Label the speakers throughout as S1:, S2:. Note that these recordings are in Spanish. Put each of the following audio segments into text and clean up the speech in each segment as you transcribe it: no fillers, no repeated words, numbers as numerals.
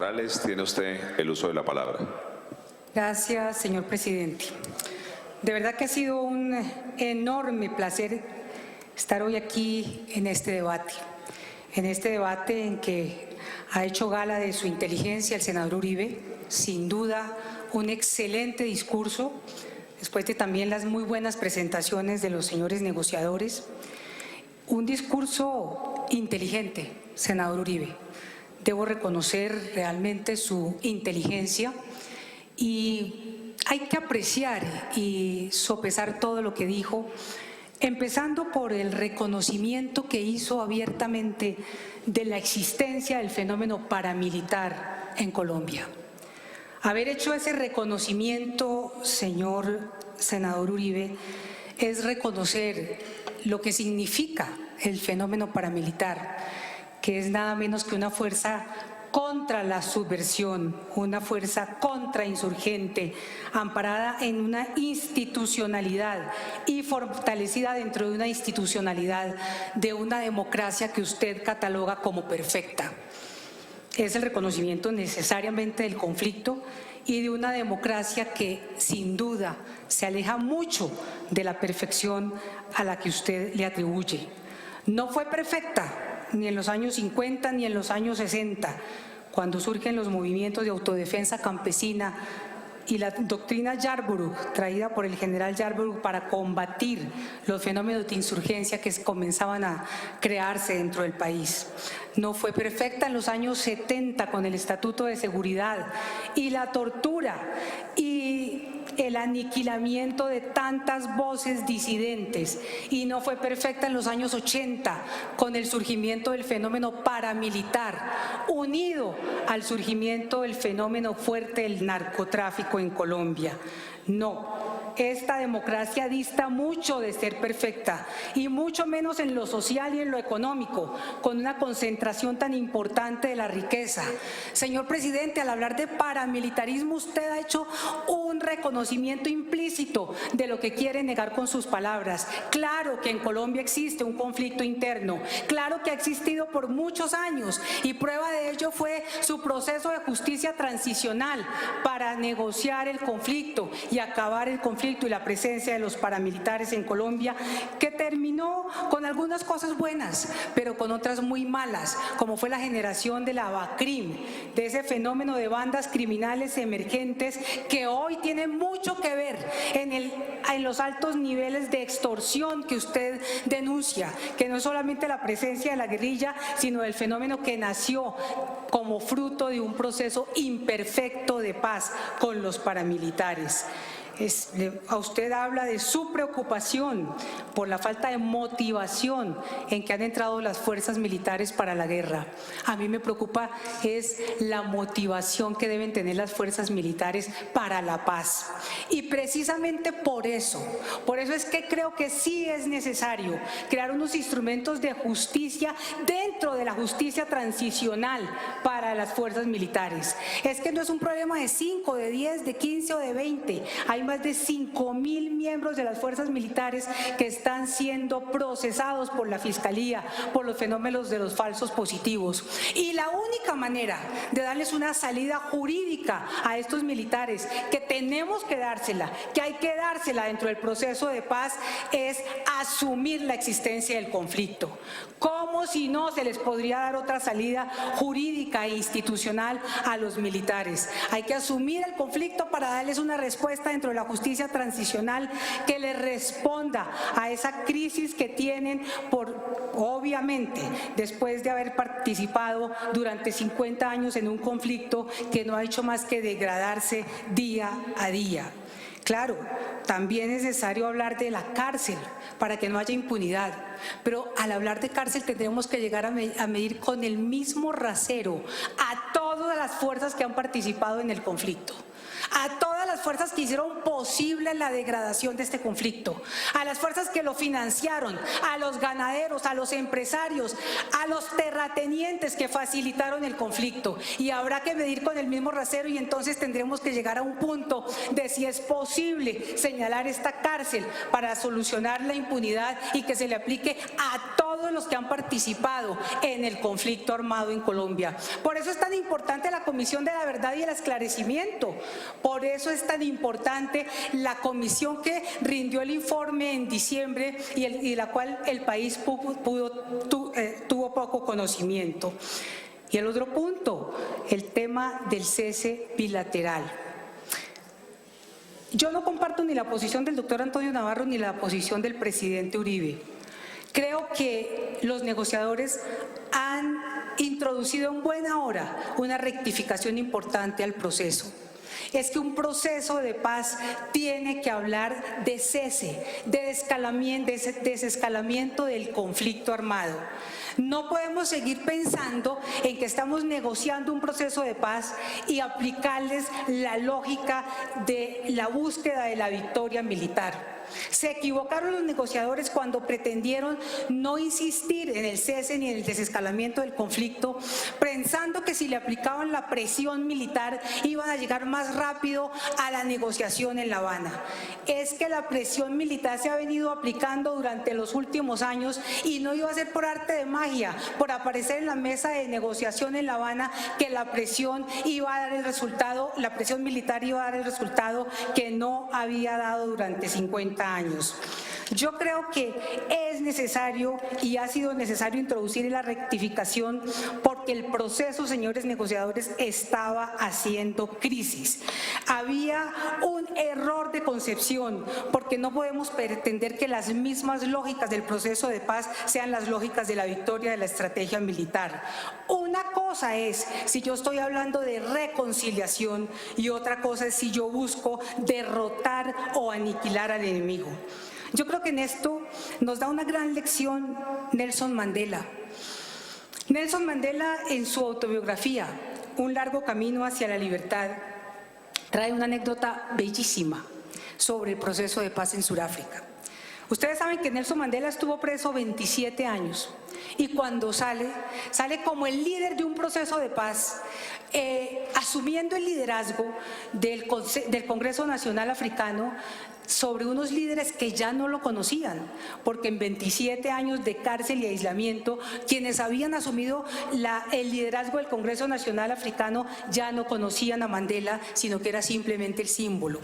S1: Morales, tiene usted el uso de la palabra.
S2: Gracias, señor presidente. De verdad que ha sido un enorme placer estar hoy aquí en este debate en que ha hecho gala de su inteligencia el senador Uribe, sin duda un excelente discurso, después de también las muy buenas presentaciones de los señores negociadores, un discurso inteligente, senador Uribe. Debo reconocer realmente su inteligencia y hay que apreciar y sopesar todo lo que dijo, empezando por el reconocimiento que hizo abiertamente de la existencia del fenómeno paramilitar en Colombia. Haber hecho ese reconocimiento, señor senador Uribe, es reconocer lo que significa el fenómeno paramilitar, que es nada menos que una fuerza contra la subversión, una fuerza contrainsurgente, amparada en una institucionalidad y fortalecida dentro de una institucionalidad de una democracia que usted cataloga como perfecta. Es el reconocimiento necesariamente del conflicto y de una democracia que sin duda se aleja mucho de la perfección a la que usted le atribuye. No fue perfecta ni en los años 50 ni en los años 60, cuando surgen los movimientos de autodefensa campesina y la doctrina Yarborough, traída por el general Yarborough para combatir los fenómenos de insurgencia que comenzaban a crearse dentro del país. No fue perfecta en los años 70 con el Estatuto de Seguridad y la tortura y el aniquilamiento de tantas voces disidentes, y no fue perfecta en los años 80 con el surgimiento del fenómeno paramilitar, unido al surgimiento del fenómeno fuerte del narcotráfico en Colombia. No. Esta democracia dista mucho de ser perfecta y mucho menos en lo social y en lo económico, con una concentración tan importante de la riqueza. Señor presidente, al hablar de paramilitarismo, usted ha hecho un reconocimiento implícito de lo que quiere negar con sus palabras. Claro que en Colombia existe un conflicto interno, claro que ha existido por muchos años y prueba de ello fue su proceso de justicia transicional para negociar el conflicto y acabar el conflicto y la presencia de los paramilitares en Colombia, que terminó con algunas cosas buenas, pero con otras muy malas, como fue la generación de la BACRIM, de ese fenómeno de bandas criminales emergentes que hoy tiene mucho que ver en los altos niveles de extorsión que usted denuncia, que no es solamente la presencia de la guerrilla, sino del fenómeno que nació como fruto de un proceso imperfecto de paz con los paramilitares. A usted habla de su preocupación por la falta de motivación en que han entrado las fuerzas militares para la guerra. A mí me preocupa es la motivación que deben tener las fuerzas militares para la paz. Y precisamente por eso es que creo que sí es necesario crear unos instrumentos de justicia dentro de la justicia transicional para las fuerzas militares. Es que no es un problema de 5, de 10, de 15 o de 20. Hay más de 5.000 miembros de las fuerzas militares que están siendo procesados por la Fiscalía por los fenómenos de los falsos positivos. Y la única manera de darles una salida jurídica a estos militares, que tenemos que dársela, que hay que dársela dentro del proceso de paz, es asumir la existencia del conflicto. ¿Cómo si no se les podría dar otra salida jurídica e institucional a los militares? Hay que asumir el conflicto para darles una respuesta dentro de la justicia transicional que les responda a esa crisis que tienen obviamente, después de haber participado durante 50 años en un conflicto que no ha hecho más que degradarse día a día. Claro, también es necesario hablar de la cárcel para que no haya impunidad, pero al hablar de cárcel tendremos que llegar a medir con el mismo rasero a todas las fuerzas que han participado en el conflicto, a todas las fuerzas que hicieron posible la degradación de este conflicto, a las fuerzas que lo financiaron, a los ganaderos, a los empresarios, a los terratenientes que facilitaron el conflicto, y habrá que medir con el mismo rasero, y entonces tendremos que llegar a un punto de si es posible señalar esta cárcel para solucionar la impunidad y que se le aplique a todos todos los que han participado en el conflicto armado en Colombia. Por eso es tan importante la Comisión de la Verdad y el Esclarecimiento. Por eso es tan importante la comisión que rindió el informe en diciembre y la cual el país tuvo poco conocimiento. Y el otro punto, el tema del cese bilateral. Yo no comparto ni la posición del doctor Antonio Navarro ni la posición del presidente Uribe. Creo que los negociadores han introducido en buena hora una rectificación importante al proceso. Es que un proceso de paz tiene que hablar de cese, de desescalamiento del conflicto armado. No podemos seguir pensando en que estamos negociando un proceso de paz y aplicarles la lógica de la búsqueda de la victoria militar. Se equivocaron los negociadores cuando pretendieron no insistir en el cese ni en el desescalamiento del conflicto, pensando que si le aplicaban la presión militar iban a llegar más rápido a la negociación en La Habana. Es que la presión militar se ha venido aplicando durante los últimos años y no iba a ser por arte de magia, por aparecer en la mesa de negociación en La Habana, que la presión iba a dar el resultado, la presión militar iba a dar el resultado que no había dado durante 50 años. Yo creo que es necesario y ha sido necesario introducir la rectificación porque el proceso, señores negociadores, estaba haciendo crisis. Había un error de concepción porque no podemos pretender que las mismas lógicas del proceso de paz sean las lógicas de la victoria de la estrategia militar. Una cosa es si yo estoy hablando de reconciliación y otra cosa es si yo busco derrotar o aniquilar al enemigo. Yo creo que en esto nos da una gran lección Nelson Mandela. Nelson Mandela, en su autobiografía, Un largo camino hacia la libertad, trae una anécdota bellísima sobre el proceso de paz en Sudáfrica. Ustedes saben que Nelson Mandela estuvo preso 27 años y cuando sale como el líder de un proceso de paz, asumiendo el liderazgo del Congreso Nacional Africano sobre unos líderes que ya no lo conocían, porque en 27 años de cárcel y aislamiento, quienes habían asumido el liderazgo del Congreso Nacional Africano ya no conocían a Mandela, sino que era simplemente el símbolo.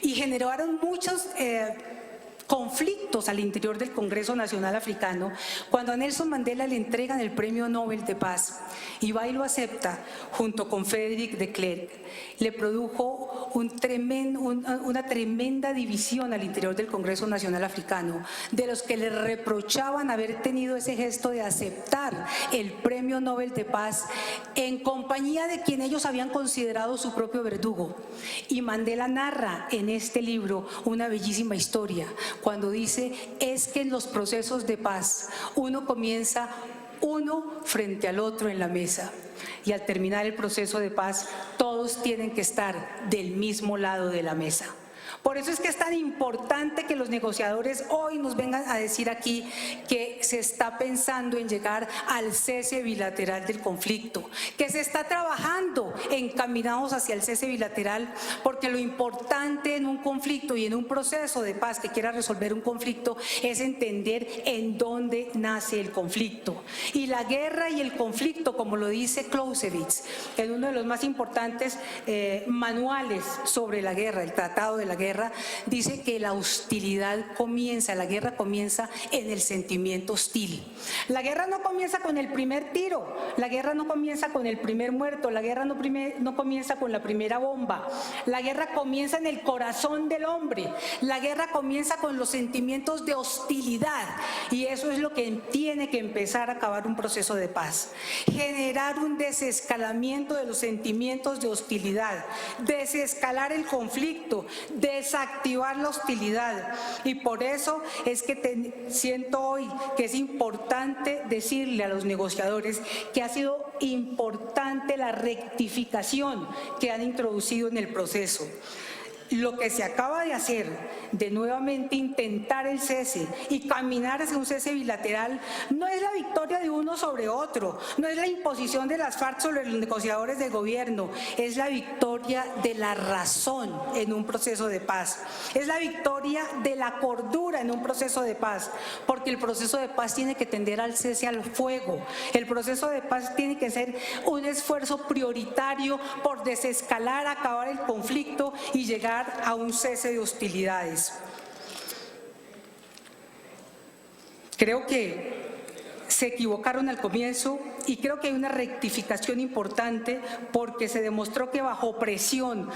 S2: Y generaron muchos conflictos al interior del Congreso Nacional Africano cuando a Nelson Mandela le entregan el Premio Nobel de Paz y va y lo acepta junto con Frédéric de Klerk. Le produjo una tremenda división al interior del Congreso Nacional Africano, de los que le reprochaban haber tenido ese gesto de aceptar el Premio Nobel de Paz en compañía de quien ellos habían considerado su propio verdugo. Y Mandela narra en este libro una bellísima historia cuando dice, es que en los procesos de paz uno comienza frente al otro en la mesa y al terminar el proceso de paz todos tienen que estar del mismo lado de la mesa. Por eso es que es tan importante que los negociadores hoy nos vengan a decir aquí que se está pensando en llegar al cese bilateral del conflicto, que se está trabajando encaminados hacia el cese bilateral, porque lo importante en un conflicto y en un proceso de paz que quiera resolver un conflicto es entender en dónde nace el conflicto. Y la guerra y el conflicto, como lo dice Clausewitz, en uno de los más importantes manuales sobre la guerra, el Tratado de la Guerra, dice que la hostilidad comienza, la guerra comienza en el sentimiento hostil. La guerra no comienza con el primer tiro, la guerra no comienza con el primer muerto, la guerra no comienza con la primera bomba, la guerra comienza en el corazón del hombre, la guerra comienza con los sentimientos de hostilidad y eso es lo que tiene que empezar a acabar un proceso de paz. Generar un desescalamiento de los sentimientos de hostilidad, desescalar el conflicto, desactivar la hostilidad y por eso es que siento hoy que es importante decirle a los negociadores que ha sido importante la rectificación que han introducido en el proceso. lo que se acaba de hacer, de nuevamente intentar el cese y caminar hacia un cese bilateral, no es la victoria de uno sobre otro, no es la imposición de las FARC sobre los negociadores del gobierno, es la victoria de la razón en un proceso de paz, es la victoria de la cordura en un proceso de paz, porque el proceso de paz tiene que tender al cese al fuego, el proceso de paz tiene que ser un esfuerzo prioritario por desescalar, acabar el conflicto y llegar a un cese de hostilidades. Creo que se equivocaron al comienzo y creo que hay una rectificación importante porque se demostró que bajo presión,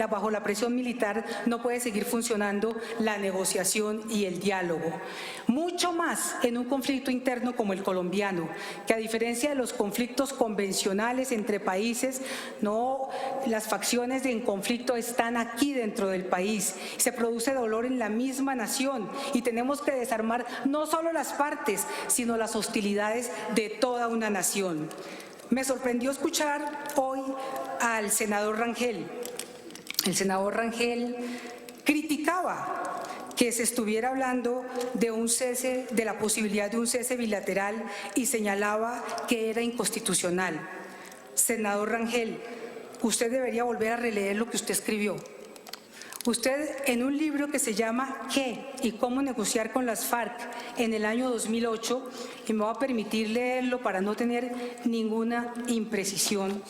S2: bajo la presión militar no puede seguir funcionando la negociación y el diálogo. Mucho más en un conflicto interno como el colombiano, que a diferencia de los conflictos convencionales entre países, las facciones en conflicto están aquí dentro del país. Se produce dolor en la misma nación y tenemos que desarmar no solo las partes, sino las hostilidades de toda una nación. Me sorprendió escuchar hoy al senador Rangel. El senador Rangel criticaba que se estuviera hablando de un cese, de la posibilidad de un cese bilateral y señalaba que era inconstitucional. Senador Rangel, usted debería volver a releer lo que usted escribió. Usted en un libro que se llama ¿Qué y cómo negociar con las FARC en el año 2008, y me voy a permitir leerlo para no tener ninguna imprecisión.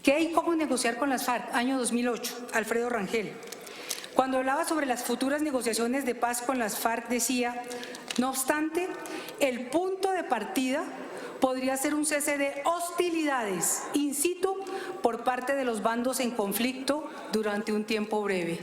S2: ¿Qué y cómo negociar con las FARC? Año 2008, Alfredo Rangel. Cuando hablaba sobre las futuras negociaciones de paz con las FARC decía, no obstante, el punto de partida podría ser un cese de hostilidades in situ por parte de los bandos en conflicto durante un tiempo breve.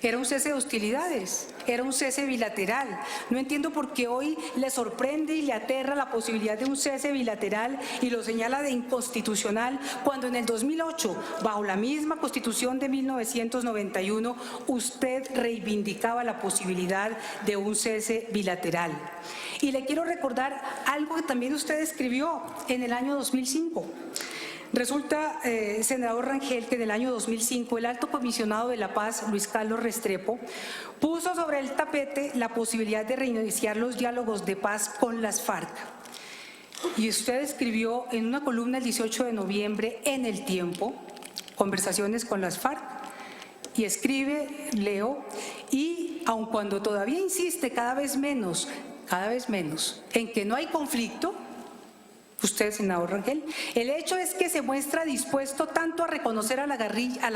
S2: Era un cese de hostilidades, era un cese bilateral. No entiendo por qué hoy le sorprende y le aterra la posibilidad de un cese bilateral y lo señala de inconstitucional, cuando en el 2008, bajo la misma Constitución de 1991, usted reivindicaba la posibilidad de un cese bilateral. Y le quiero recordar algo que también usted escribió en el año 2005. Resulta, senador Rangel, que en el año 2005 el alto comisionado de la paz, Luis Carlos Restrepo, puso sobre el tapete la posibilidad de reiniciar los diálogos de paz con las FARC. Y usted escribió en una columna el 18 de noviembre en El Tiempo, conversaciones con las FARC, y escribe, leo, y aun cuando todavía insiste cada vez menos, en que no hay conflicto, usted, senador Rangel, el hecho es que se muestra dispuesto tanto a reconocer a la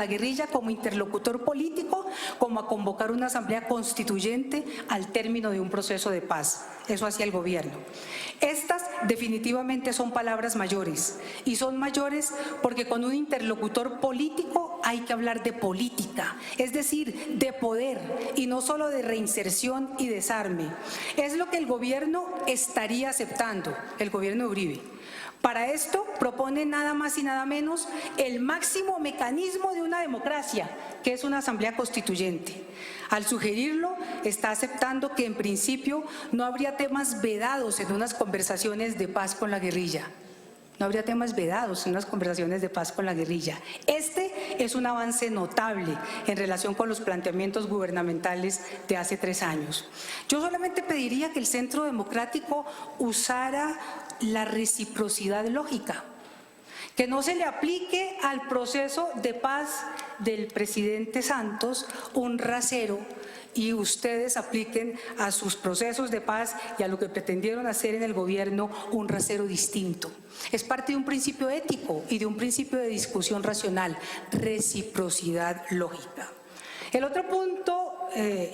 S2: guerrilla como interlocutor político, como a convocar una asamblea constituyente al término de un proceso de paz. Eso hacía el gobierno. Estas definitivamente son palabras mayores, y son mayores porque con un interlocutor político hay que hablar de política, es decir, de poder, y no solo de reinserción y desarme. Es lo que el gobierno estaría aceptando, el gobierno de Uribe. Para esto propone nada más y nada menos el máximo mecanismo de una democracia, que es una asamblea constituyente. Al sugerirlo, está aceptando que en principio no habría temas vedados en unas conversaciones de paz con la guerrilla. No habría temas vedados en unas conversaciones de paz con la guerrilla. Este es un avance notable en relación con los planteamientos gubernamentales de hace 3 años. Yo solamente pediría que el Centro Democrático usara la reciprocidad lógica, que no se le aplique al proceso de paz del presidente Santos un rasero y ustedes apliquen a sus procesos de paz y a lo que pretendieron hacer en el gobierno un rasero distinto. Es parte de un principio ético y de un principio de discusión racional, reciprocidad lógica. El otro punto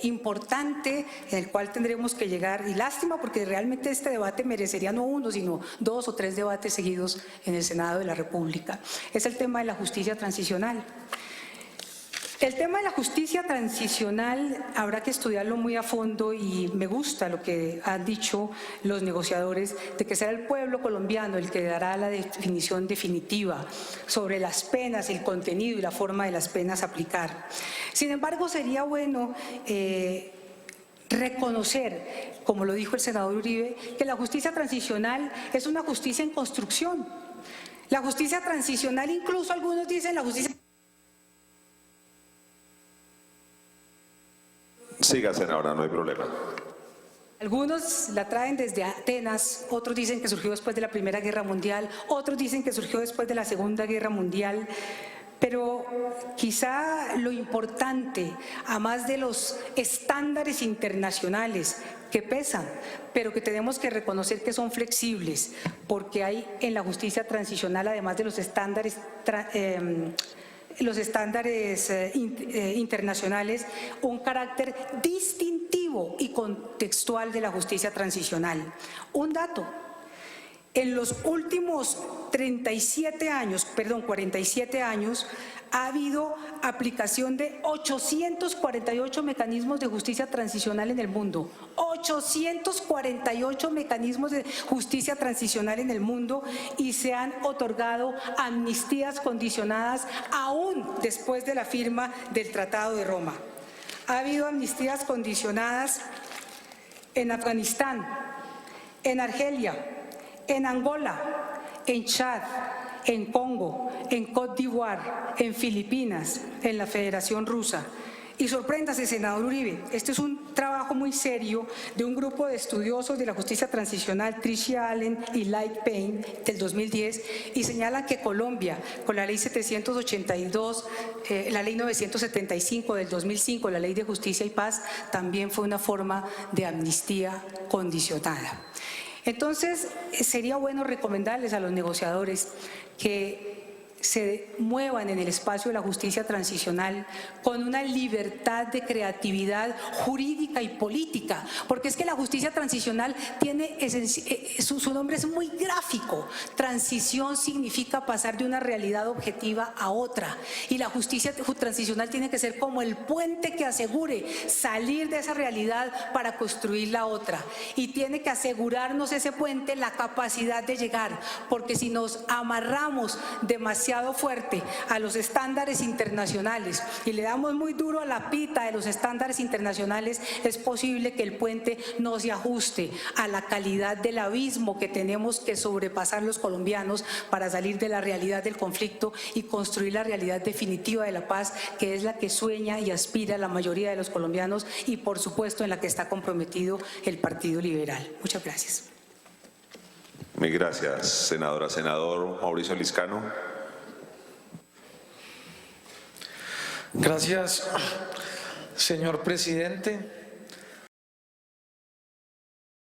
S2: importante en el cual tendremos que llegar, y lástima porque realmente este debate merecería no uno, sino 2 o 3 debates seguidos en el Senado de la República, es el tema de la justicia transicional. El tema de la justicia transicional habrá que estudiarlo muy a fondo y me gusta lo que han dicho los negociadores de que será el pueblo colombiano el que dará la definición definitiva sobre las penas, el contenido y la forma de las penas a aplicar. Sin embargo, sería bueno reconocer, como lo dijo el senador Uribe, que la justicia transicional es una justicia en construcción. La justicia transicional, incluso algunos dicen la justicia...
S1: Siga, senadora, no hay problema.
S2: Algunos la traen desde Atenas, otros dicen que surgió después de la Primera Guerra Mundial, otros dicen que surgió después de la Segunda Guerra Mundial, pero quizá lo importante, a más de los estándares internacionales que pesan, pero que tenemos que reconocer que son flexibles, porque hay en la justicia transicional, además de los estándares internacionales, un carácter distintivo y contextual de la justicia transicional. Un dato: en los últimos 47 años, ha habido aplicación de 848 mecanismos de justicia transicional en el mundo. 848 mecanismos de justicia transicional en el mundo, y se han otorgado amnistías condicionadas aún después de la firma del Tratado de Roma. Ha habido amnistías condicionadas en Afganistán, en Argelia, en Angola, en Chad, en Congo, en Côte d'Ivoire, en Filipinas, en la Federación Rusa. Y sorpréndase, senador Uribe, este es un trabajo muy serio de un grupo de estudiosos de la justicia transicional, Tricia Allen y Light Payne, del 2010, y señalan que Colombia, con la ley 782, la ley 975 del 2005, la ley de justicia y paz, también fue una forma de amnistía condicionada. Entonces, sería bueno recomendarles a los negociadores que se muevan en el espacio de la justicia transicional con una libertad de creatividad jurídica y política, porque es que la justicia transicional tiene, su nombre es muy gráfico. Transición significa pasar de una realidad objetiva a otra, y la justicia transicional tiene que ser como el puente que asegure salir de esa realidad para construir la otra, y tiene que asegurarnos ese puente la capacidad de llegar, porque si nos amarramos demasiado fuerte a los estándares internacionales y le damos muy duro a la pita de los estándares internacionales, es posible que el puente no se ajuste a la calidad del abismo que tenemos que sobrepasar los colombianos para salir de la realidad del conflicto y construir la realidad definitiva de la paz, que es la que sueña y aspira la mayoría de los colombianos, y por supuesto en la que está comprometido el Partido Liberal. Muchas gracias.
S1: Muy gracias, senadora. Senador Mauricio Liscano.
S3: Gracias, señor presidente.